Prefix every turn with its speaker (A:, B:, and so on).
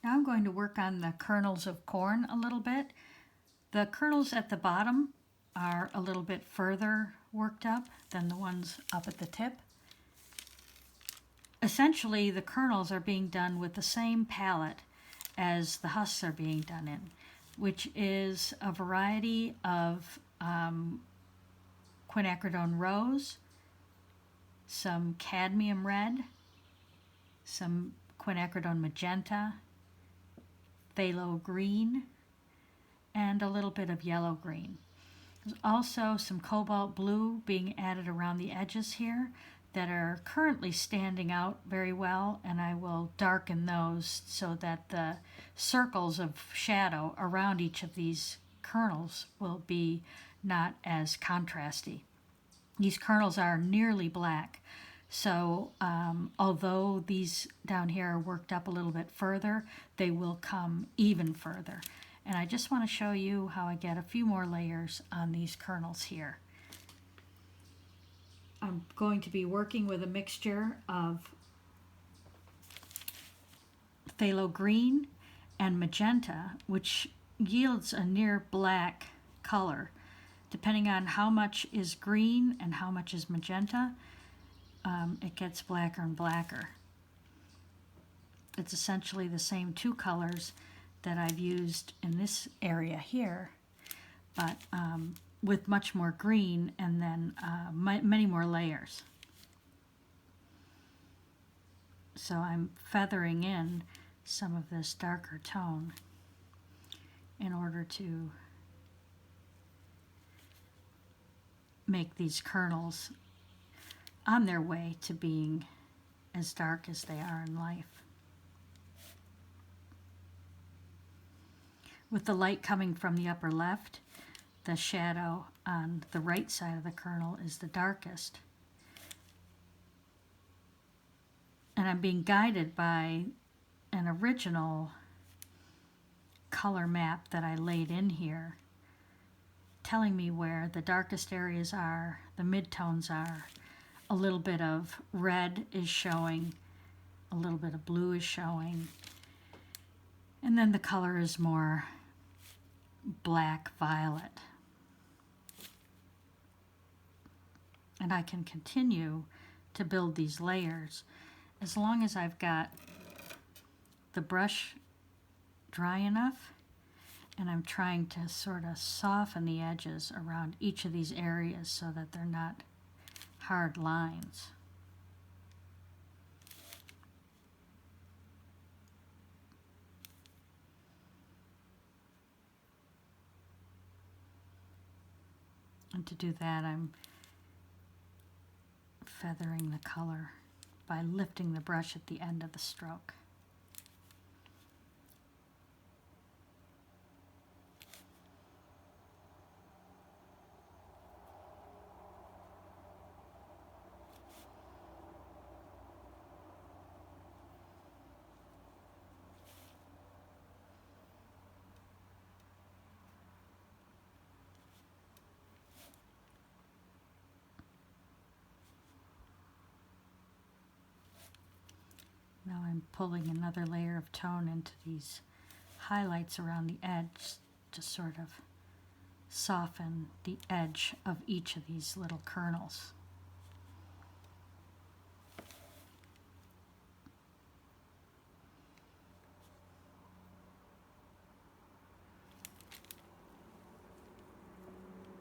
A: Now I'm going to work on the kernels of corn a little bit. The kernels at the bottom are a little bit further worked up than the ones up at the tip. Essentially, the kernels are being done with the same palette as the husks are being done in, which is a variety of quinacridone rose, some cadmium red, some quinacridone magenta, phthalo green, and a little bit of yellow green. There's also some cobalt blue being added around the edges here that are currently standing out very well, and I will darken those so that the circles of shadow around each of these kernels will be not as contrasty. These kernels are nearly black, so although these down here are worked up a little bit further, they will come even further. And I just want to show you how I get a few more layers on these kernels here. I'm going to be working with a mixture of phthalo green and magenta, which yields a near black color. Depending on how much is green and how much is magenta, it gets blacker and blacker. It's essentially the same two colors that I've used in this area here, but with much more green and then many more layers. So I'm feathering in some of this darker tone in order to make these kernels on their way to being as dark as they are in life. With the light coming from the upper left, the shadow on the right side of the kernel is the darkest. And I'm being guided by an original color map that I laid in here, telling me where the darkest areas are, the midtones are. A little bit of red is showing, a little bit of blue is showing, and then the color is more black violet. And I can continue to build these layers as long as I've got the brush dry enough and I'm trying to sort of soften the edges around each of these areas so that they're not hard lines. And to do that, I'm feathering the color by lifting the brush at the end of the stroke. Now I'm pulling another layer of tone into these highlights around the edge to sort of soften the edge of each of these little kernels.